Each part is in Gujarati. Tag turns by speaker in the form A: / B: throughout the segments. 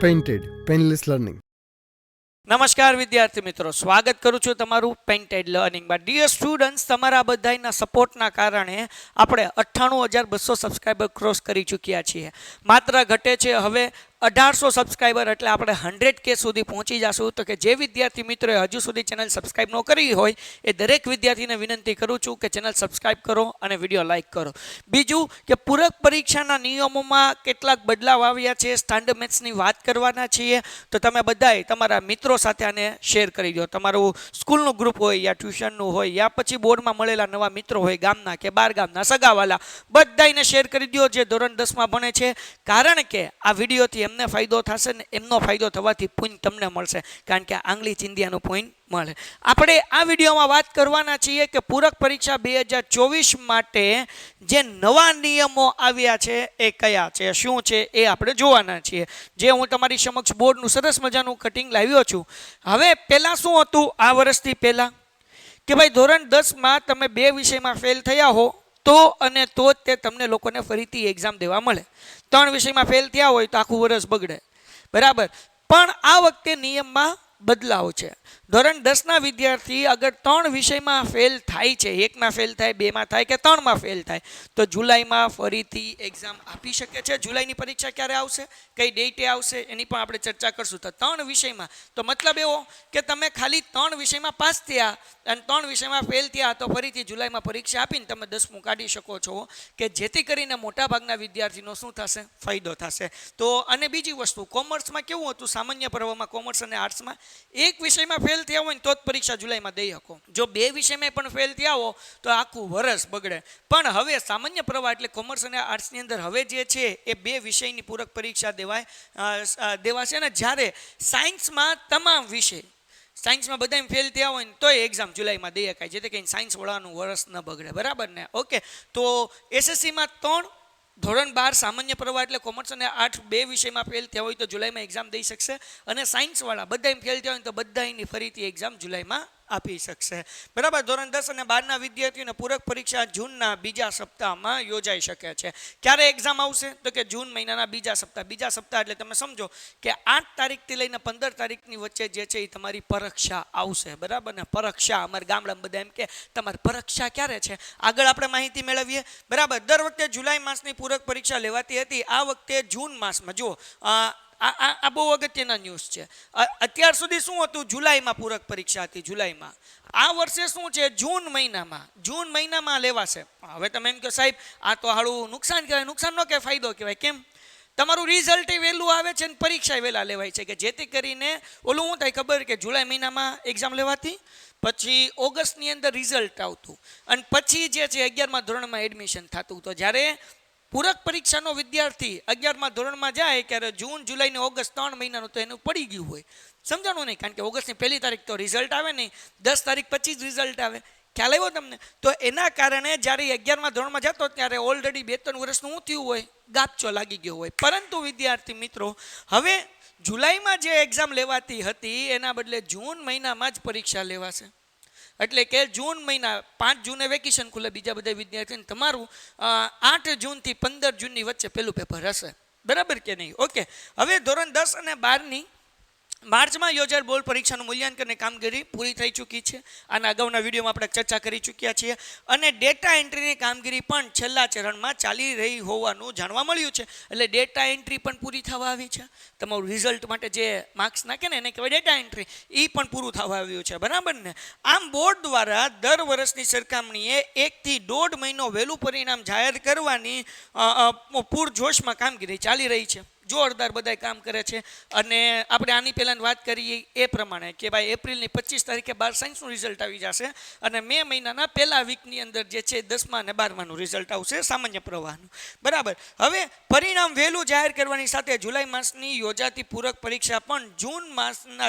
A: Painted painless learning.
B: નમસ્કાર વિદ્યાર્થી મિત્રો, સ્વાગત કરું છું તમારું પેઇન્ટેડ લર્નિંગમાં. ડિયર સ્ટુડન્ટ્સ, તમારા બધાના સપોર્ટના કારણે આપણે 98,200 સબસ્ક્રાઈબર ક્રોસ કરી ચૂક્યા છીએ. માત્ર ઘટે છે હવે 1800 સબસ્ક્રાઈબર, એટલે આપણે 100K સુધી પહોંચી જશું. તો કે જે વિદ્યાર્થી મિત્રોએ હજુ સુધી ચેનલ સબસ્ક્રાઈબ ન કરી હોય એ દરેક વિદ્યાર્થીને વિનંતી કરું છું કે ચેનલ સબસ્ક્રાઈબ કરો અને વિડીયો લાઇક કરો. બીજું કે પૂરક પરીક્ષાના નિયમોમાં કેટલાક બદલાવ આવ્યા છે, સ્ટાન્ડર્ડ મેથ્સની વાત કરવાના છીએ. તો તમે બધાએ તમારા મિત્રો સાથે આને શેર કરી દો. તમારું સ્કૂલનું ગ્રુપ હોય યા ટ્યુશનનું હોય યા પછી બોર્ડમાં મળેલા નવા મિત્રો હોય, ગામના કે બાર ગામના સગાવાલા, બધાને શેર કરી દો જે ધોરણ 10માં ભણે છે. કારણ કે આ વિડીયોથી એમને ફાયદો થશે ને એમનો ફાયદો થવાથી પુણ્ય તમને મળશે, કારણ કે આંગળી ચિંધ્યાનું પુણ્ય મળે. આપણે આ વિડીયોમાં વાત કરવાના છીએ કે પૂરક પરીક્ષા 2024 માટે જે નવા નિયમો આવ્યા છે એ કયા છે, શું છે એ આપણે જોવાના છીએ. જે હું તમારી સમક્ષ બોર્ડનું સરસ મજાનું કટિંગ લાવ્યો છું. હવે પહેલાં શું હતું આ વર્ષથી પહેલાં કે ભાઈ ધોરણ 10માં તમે 2 વિષયમાં ફેલ થયા હો તો જ તે તમને લોકોને ફરીથી એક્ઝામ દેવા મળે. 3 વિષયમાં ફેલ થયા હોય તો આખું વર્ષ બગડે, બરાબર. પણ આ વખતે નિયમમાં બદલાવ છે. ધોરણ 10ના વિદ્યાર્થી અગર 3 વિષયમાં ફેલ થાય છે, 1માં ફેલ થાય, 2માં થાય કે 3માં ફેલ થાય, તો જુલાઈમાં ફરીથી એક્ઝામ આપી શકે છે. જુલાઈની પરીક્ષા ક્યારે આવશે, કઈ ડેટે આવશે, એની પણ આપણે ચર્ચા કરશું. તો 3 વિષયમાં તો મતલબ એવો કે તમે ખાલી 3 વિષયમાં પાસ થયા અને 3 વિષયમાં ફેલ થયા તો ફરીથી જુલાઈમાં પરીક્ષા આપીને તમે 10મું કાઢી શકો છો, કે જેથી કરીને મોટાભાગના વિદ્યાર્થીનો શું થશે, ફાયદો થશે. તો અને બીજી વસ્તુ, કોમર્સમાં કેવું હતું, સામાન્ય પ્રવાહમાં કોમર્સ અને આર્ટ્સમાં એક વિષયમાં ફેલ થયા હોય ને તો જ પરીક્ષા જુલાઈમાં દઈ શકો. જો 2 વિષયમાં પણ ફેલ થયા હો તો આખું વર્ષ બગડે. પણ હવે સામાન્ય પ્રવાહ એટલે કોમર્સ અને આર્ટ્સની અંદર હવે જે છે એ 2 વિષયની પૂરક પરીક્ષા દેવાશે. ને જ્યારે સાયન્સમાં તમામ વિષય, સાયન્સમાં બધા ફેલ થયા હોય ને તો એક્ઝામ જુલાઈમાં દઈ શકાય, જેથી કરીને સાયન્સ વાળાનું વર્ષ ન બગડે, બરાબર ને? ઓકે. તો એસએસસીમાં 3, ધોરણ 12 સામાન્ય પ્રવાહ એટલે કોમર્સ અને આર્ટ્સ 2 વિષયમાં ફેલ થયા હોય તો જુલાઈમાં એક્ઝામ દઈ શકશે. અને સાયન્સવાળા બધા ફેલ થયા હોય તો બધાની ફરીથી એક્ઝામ જુલાઈમાં આપી શકશે, બરાબર. ધોરણ 10 અને 12ના વિદ્યાર્થીઓને પૂરક પરીક્ષા જૂનના બીજા સપ્તાહમાં યોજાઈ શકે છે. ક્યારે એક્ઝામ આવશે તો કે જૂન મહિનાના બીજા સપ્તાહ એટલે તમે સમજો કે 8 તારીખથી લઈને 15 તારીખની વચ્ચે જે છે એ તમારી પરીક્ષા આવશે, બરાબર ને? પરીક્ષા અમારા ગામડામાં બધા એમ કે તમારી પરીક્ષા ક્યારે છે, આગળ આપણે માહિતી મેળવીએ, બરાબર. દર વખતે જુલાઈ માસની પૂરક પરીક્ષા લેવાતી હતી. આ વખતે જૂન માસમાં જુઓ, આ બહુ અગત્યના ન્યૂઝ છે. અત્યાર સુધી શું હતું, જુલાઈમાં પૂરક પરીક્ષા હતી, જુલાઈમાં. આ વર્ષે શું છે, જૂન મહિનામાં લેવાશે. હવે તમે એમ કહો સાહેબ આ તો હાળું નુકસાન કહેવાય. નુકસાન ન કહેવાય, ફાયદો કહેવાય. કેમ? તમારું રિઝલ્ટ વહેલું આવે છે ને પરીક્ષા વહેલા લેવાય છે, કે જેથી કરીને ઓલું શું થાય ખબર, કે જુલાઈ મહિનામાં એક્ઝામ લેવાતી, પછી ઓગસ્ટની અંદર રિઝલ્ટ આવતું અને પછી જે છે 11મા ધોરણમાં એડમિશન થતું. તો જ્યારે પૂરક પરીક્ષાનો વિદ્યાર્થી 11મા ધોરણમાં જાય ત્યારે જૂન, જુલાઈ ને ઓગસ્ટ 3 મહિનાનું તો એનું પડી ગયું હોય. સમજાણું નહીં? કારણ કે ઓગસ્ટની 1 તારીખ તો રિઝલ્ટ આવે નહીં, 10 તારીખ પછી જ રિઝલ્ટ આવે. ખ્યાલ આવ્યો તમને? તો એના કારણે જ્યારે 11મા ધોરણમાં જતો ત્યારે ઓલરેડી 2-3 વર્ષનું શું થયું હોય, ગાપચો લાગી ગયો હોય. પરંતુ વિદ્યાર્થી મિત્રો, હવે જુલાઈમાં જે એક્ઝામ લેવાતી હતી એના બદલે જૂન મહિનામાં જ પરીક્ષા લેવાશે. એટલે કે જૂન મહિના 5 જૂને વેકેશન ખુલે બીજા બધા વિદ્યાર્થીઓને, તમારું 8 જૂનથી 15 જૂનની વચ્ચે પહેલું પેપર હશે, બરાબર કે નહીં? ઓકે. હવે ધોરણ 10 અને 12ની માર્ચમાં યોજાયેલ બોર્ડ પરીક્ષાનું મૂલ્યાંકનની કામગીરી પૂરી થઈ ચૂકી છે. આના અગાઉના વિડીયોમાં આપણે ચર્ચા કરી ચૂક્યા છીએ. અને ડેટા એન્ટ્રીની કામગીરી પણ છેલ્લા ચરણમાં ચાલી રહી હોવાનું જાણવા મળ્યું છે. એટલે ડેટા એન્ટ્રી પણ પૂરી થવા આવી છે. તમારું રિઝલ્ટ માટે જે માર્ક્સ નાખે ને એને કહેવાય ડેટા એન્ટ્રી, એ પણ પૂરું થવા આવ્યું છે, બરાબર ને? આમ બોર્ડ દ્વારા દર વર્ષની સરખામણીએ 1 થી 1.5 મહિનો વહેલું પરિણામ જાહેર કરવાની પૂરજોશમાં કામગીરી ચાલી રહી છે. જોરદાર બધા કામ કરે છે. અને આપણે આની પહેલાં વાત કરીએ એ પ્રમાણે કે ભાઈ એપ્રિલની 25 તારીખે 12 સાયન્સનું રિઝલ્ટ આવી જશે અને મે મહિનાના પહેલા વીકની અંદર જે છે 10મા અને 12માનું રિઝલ્ટ આવશે, સામાન્ય પ્રવાહનું, બરાબર. હવે પરિણામ વહેલું જાહેર કરવાની સાથે જુલાઈ માસની યોજાતી પૂરક પરીક્ષા પણ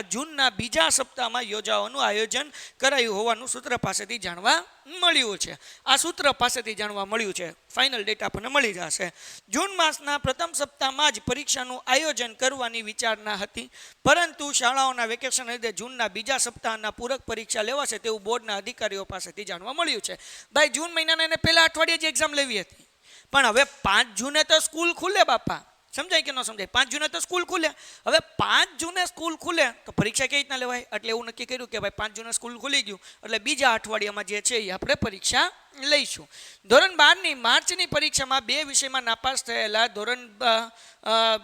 B: જૂનના બીજા સપ્તાહમાં યોજાવાનું આયોજન કરાયું હોવાનું સૂત્ર પાસેથી જાણવા મળ્યું છે. આ સૂત્ર પાસેથી જાણવા મળ્યું છે. ફાઇનલ ડેટા આપણને મળી જશે. જૂન માસના પ્રથમ સપ્તાહમાં જ પરીક્ષાનું આયોજન કરવાની વિચારણા હતી, પરંતુ શાળાઓના વેકેશન લીધે જૂનના બીજા સપ્તાહના પૂરક પરીક્ષા લેવાશે તેવું બોર્ડના અધિકારીઓ પાસેથી જાણવા મળ્યું છે. ભાઈ જૂન મહિનાના એને પહેલા અઠવાડિયે જ એક્ઝામ લેવી હતી, પણ હવે 5 જૂને તો સ્કૂલ ખુલે બાપા. સમજાય કે ન સમજાય? 5 જૂને તો સ્કૂલ ખુલે. હવે 5 જૂને સ્કૂલ ખુલે તો પરીક્ષા કેવી રીતના લેવાય? એટલે એવું નક્કી કર્યું કે ભાઈ 5 જૂને સ્કૂલ ખુલી ગયું એટલે બીજા અઠવાડિયામાં જે છે એ આપણે પરીક્ષા લઈશું. ધોરણ 12ની માર્ચની પરીક્ષામાં 2 વિષયમાં નાપાસ થયેલા ધોરણ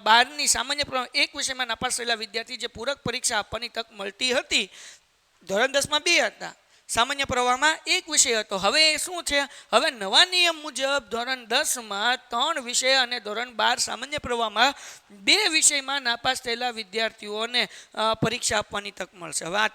B: 12ની સામાન્ય એક વિષયમાં નાપાસ થયેલા વિદ્યાર્થી જે પૂરક પરીક્ષા આપવાની તક મળતી હતી, ધોરણ 10માં 2 હતા, સામાન્ય પ્રવાહમાં 1 વિષય હતો. હવે એ શું છે? હવે નવા નિયમ મુજબ ધોરણ 10માં 3 વિષય અને ધોરણ 12 સામાન્ય પ્રવાહમાં 2 વિષયમાં નાપાસ થયેલા વિદ્યાર્થીઓને પરીક્ષા આપવાની તક મળશે. હવે આ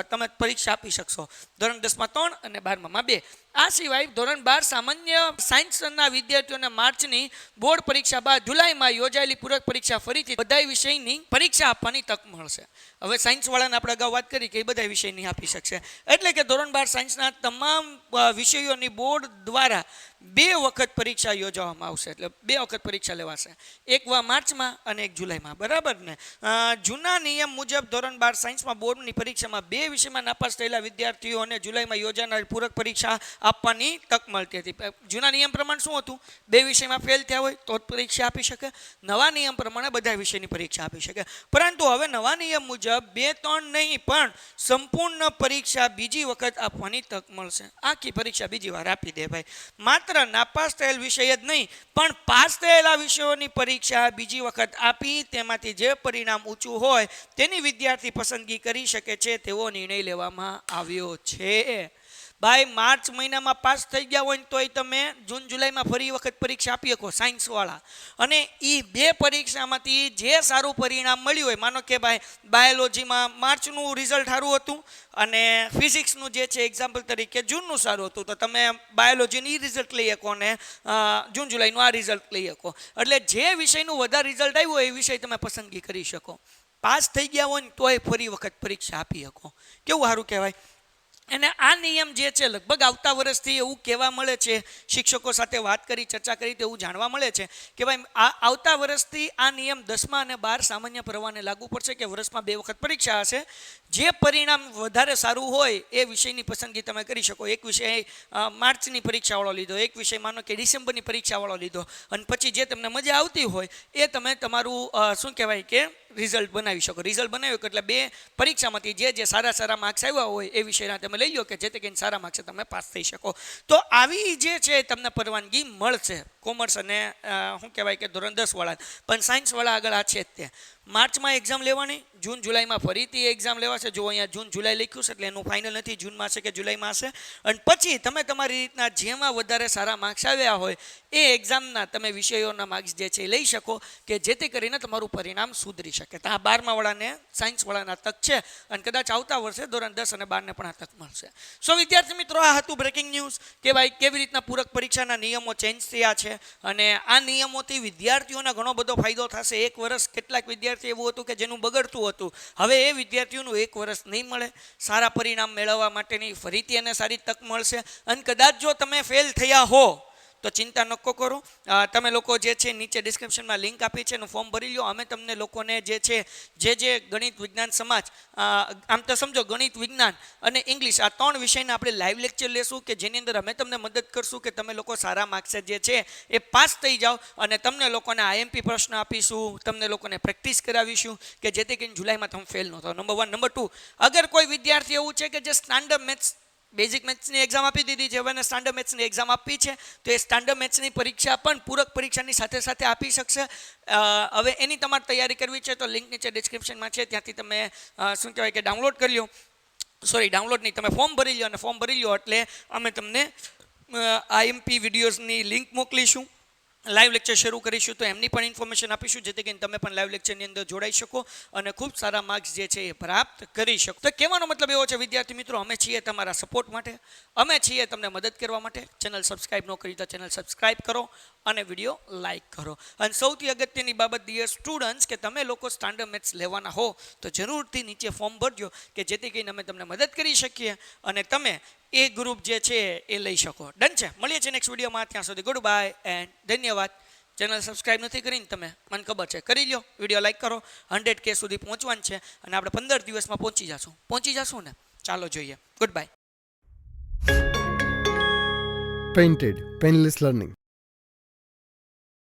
B: તમે પરીક્ષા આપી શકશો ધોરણ 10માં 3 અને 12માં 2. આ સિવાય ધોરણ 12 સામાન્ય સાયન્સના વિદ્યાર્થીઓને માર્ચની બોર્ડ પરીક્ષા બાદ જુલાઈમાં યોજાયેલી પૂરક પરીક્ષા ફરીથી બધા વિષયની પરીક્ષા આપવાની તક મળશે. હવે સાયન્સવાળાને આપણે અગાઉ વાત કરી કે એ બધા વિષયની આપી શકશે. એટલે કે ધોરણ 12 સાયન્સના તમામ વિષયોની બોર્ડ દ્વારા 2 વખત પરીક્ષા યોજવામાં આવશે. એટલે 2 વખત પરીક્ષા લેવાશે, એક માર્ચમાં અને એક જુલાઈમાં. બરાબર ને? જૂના નિયમ મુજબ ધોરણ 12 સાયન્સમાં બોર્ડની પરીક્ષામાં 2 વિષયમાં નાપાસ થયેલા વિદ્યાર્થીઓને જુલાઈમાં યોજાનાર પૂરક પરીક્ષા આપવાની તક મળતી હતી. જૂના નિયમ પ્રમાણે શું હતું? 2 વિષયમાં ફેલ થયા હોય તો જ પરીક્ષા આપી શકે. નવા નિયમ પ્રમાણે બધા વિષયની પરીક્ષા આપી શકે. પરંતુ હવે નવા નિયમ મુજબ 2-3 નહીં પણ સંપૂર્ણ પરીક્ષા બીજી વખત આપવાની તક મળશે. આખી પરીક્ષા બીજી વાર આપી દે ભાઈ. માત્ર નાપાસ થયેલ વિષય જ નહીં પણ પાસ થયેલા વિષયોની પરીક્ષા બીજી વખત આપી તેમાંથી જે પરિણામ ઊંચું હોય તેની વિદ્યાર્થી પસંદગી કરી શકે છે તેવો નિર્ણય લેવામાં આવ્યો છે. ભાઈ માર્ચ મહિનામાં પાસ થઈ ગયા હોય તોય તમે જૂન જુલાઈમાં ફરી વખત પરીક્ષા આપી શકો સાયન્સવાળા. અને એ 2 પરીક્ષામાંથી જે સારું પરિણામ મળ્યું હોય, માનો કે ભાઈ બાયોલોજીમાં માર્ચનું રિઝલ્ટ સારું હતું અને ફિઝિક્સનું જે છે એક્ઝામ્પલ તરીકે જૂનનું સારું હતું, તો તમે બાયોલોજીનું એ રિઝલ્ટ લઈ શકો અને જૂન જુલાઈનું આ રિઝલ્ટ લઈ શકો. એટલે જે વિષયનું વધારે રિઝલ્ટ આવ્યું હોય એ વિષય તમે પસંદગી કરી શકો. પાસ થઈ ગયા હોય ને તોય ફરી વખત પરીક્ષા આપી શકો. કેવું સારું કહેવાય? અને આ નિયમ જે છે લગભગ આવતા વર્ષથી એવું કહેવા મળે છે, શિક્ષકો સાથે વાત કરી ચર્ચા કરી તો એવું જાણવા મળે છે કે ભાઈ આવતા વર્ષથી આ નિયમ 10મા અને 12 સામાન્ય પ્રવાહને લાગુ પડશે કે વર્ષમાં 2 વખત પરીક્ષા હશે. જે પરિણામ વધારે સારું હોય એ વિષયની પસંદગી તમે કરી શકો. એક વિષય માર્ચની પરીક્ષાવાળો લીધો, એક વિષય માનો કે ડિસેમ્બરની પરીક્ષાવાળો લીધો, અને પછી જે તમને મજા આવતી હોય એ તમે તમારું શું કહેવાય કે રિઝલ્ટ બનાવી શકો. રિઝલ્ટ બનાવ્યું એટલે 2 પરીક્ષામાંથી જે સારા માર્ક્સ આવ્યા હોય એ વિષયના તમે લઈ લો કે જેથી કરીને સારા માર્ક્સે તમે પાસ થઈ શકો. તો આવી જે છે તમને પરવાનગી મળશે કોમર્સ અને શું કહેવાય કે ધોરણ 10 વાળા. પણ સાયન્સવાળા આગળ આ છે જ તે માર્ચમાં એક્ઝામ લેવાની, જૂન જુલાઈમાં ફરીથી એક્ઝામ લેવાશે. જો અહીંયા જૂન જુલાઈ લખ્યું છે એટલે એનું ફાઇનલ નથી જૂનમાં છે કે જુલાઈમાં હશે. અને પછી તમે તમારી રીતના જેમાં વધારે સારા માર્ક્સ આવ્યા હોય એ એક્ઝામના તમે વિષયોના માર્ક્સ જે છે એ લઈ શકો કે જેથી કરીને તમારું પરિણામ સુધરી શકે. તો આ 12મા વાળાને સાયન્સવાળાના તક છે અને કદાચ આવતા વર્ષે ધોરણ 10 અને 12ને પણ આ તક મળશે. સો વિદ્યાર્થી મિત્રો, આ હતું બ્રેકિંગ ન્યૂઝ કે ભાઈ કેવી રીતના પૂરક પરીક્ષાના નિયમો ચેન્જ થયા છે અને આ નિયમોથી વિદ્યાર્થીઓને ઘણો બધો ફાયદો થશે. 1 વર્ષ કેટલાક વિદ્યાર્થી એવું હતું કે જેનું બગડતું હતું, હવે એ વિદ્યાર્થીઓનું 1 વર્ષ નહીં મળે. સારા પરિણામ મેળવવા માટેની ફરીથી એને સારી તક મળશે. અને કદાચ જો તમે ફેલ થયા હો તો ચિંતા નકો કરો. તમે લોકો જે છે નીચે ડિસ્ક્રિપ્શનમાં લિંક આપી છે એનું ફોર્મ ભરી લો. અમે તમને લોકોને જે છે જે ગણિત વિજ્ઞાન સમાજ, આમ તો સમજો ગણિત વિજ્ઞાન અને ઇંગ્લિશ આ 3 વિષયના આપણે લાઈવ લેક્ચર લેશું કે જેની અંદર અમે તમને મદદ કરશું કે તમે લોકો સારા માર્ક્સે જે છે એ પાસ થઈ જાઓ. અને તમને લોકોને આઈએમપી પ્રશ્ન આપીશું, તમને લોકોને પ્રેક્ટિસ કરાવીશું કે જેથી કરીને જુલાઈમાં તમે ફેલ ન થાઓ. નંબર 1. નંબર 2, અગર કોઈ વિદ્યાર્થી એવું છે કે જે સ્ટાન્ડર્ડ મેથ્સ બેઝિક મેથ્સની એક્ઝામ આપી દીધી છે, હવે સ્ટાન્ડર્ડ મેથ્સની એક્ઝામ આપી છે, તો એ સ્ટાન્ડર્ડ મેથ્સની પરીક્ષા પણ પૂરક પરીક્ષાની સાથે સાથે આપી શકશે. હવે એની તમારે તૈયારી કરવી છે તો લિંક નીચે ડિસ્ક્રિપ્શનમાં છે, ત્યાંથી તમે શું કહેવાય કે ડાઉનલોડ કરી લો. ડાઉનલોડ નહીં, તમે ફોર્મ ભરી લો અને ફોર્મ ભરી લો એટલે અમે તમને આઈએમપી વિડીયોઝની લિંક મોકલીશું. લાઈવ લેક્ચર શરૂ કરીશું તો એમની પણ ઇન્ફોર્મેશન આપીશું જેથી કરીને તમે પણ લાઈવ લેક્ચરની અંદર જોડાઈ શકો અને ખૂબ સારા માર્ક્સ જે છે એ પ્રાપ્ત કરી શકો. તો કહેવાનો મતલબ એવો છે વિદ્યાર્થી મિત્રો, અમે છીએ તમારા સપોર્ટ માટે, અમે છીએ તમને મદદ કરવા માટે. ચેનલ સબસ્ક્રાઈબ ન કરી તો ચેનલ સબસ્ક્રાઈબ કરો અને વિડીયો લાઈક કરો. અને સૌથી અગત્યની બાબત ડિયર સ્ટુડન્ટ્સ કે તમે લોકો સ્ટાન્ડર્ડ મેથ્સ લેવાના હો તો જરૂરથી નીચે ફોર્મ ભરજો કે જેથી કરીને અમે તમને મદદ કરી શકીએ અને તમે એ ગ્રુપ જે છે એ લઈ શકો. ડન છે? મળીએ છીએ નેક્સ્ટ વિડીયોમાં. ત્યાં સુધી ગુડ બાય એન્ડ ધન્યવાદ. ચેનલ સબસ્ક્રાઈબ નથી કરીને તમે, મને ખબર છે, કરી લો. વિડીયો લાઈક કરો. 100K સુધી પહોંચવાનું છે અને આપણે 15 દિવસમાં પહોંચી જશું ને? ચાલો જોઈએ. Good bye.
A: Painted, Painless Learning.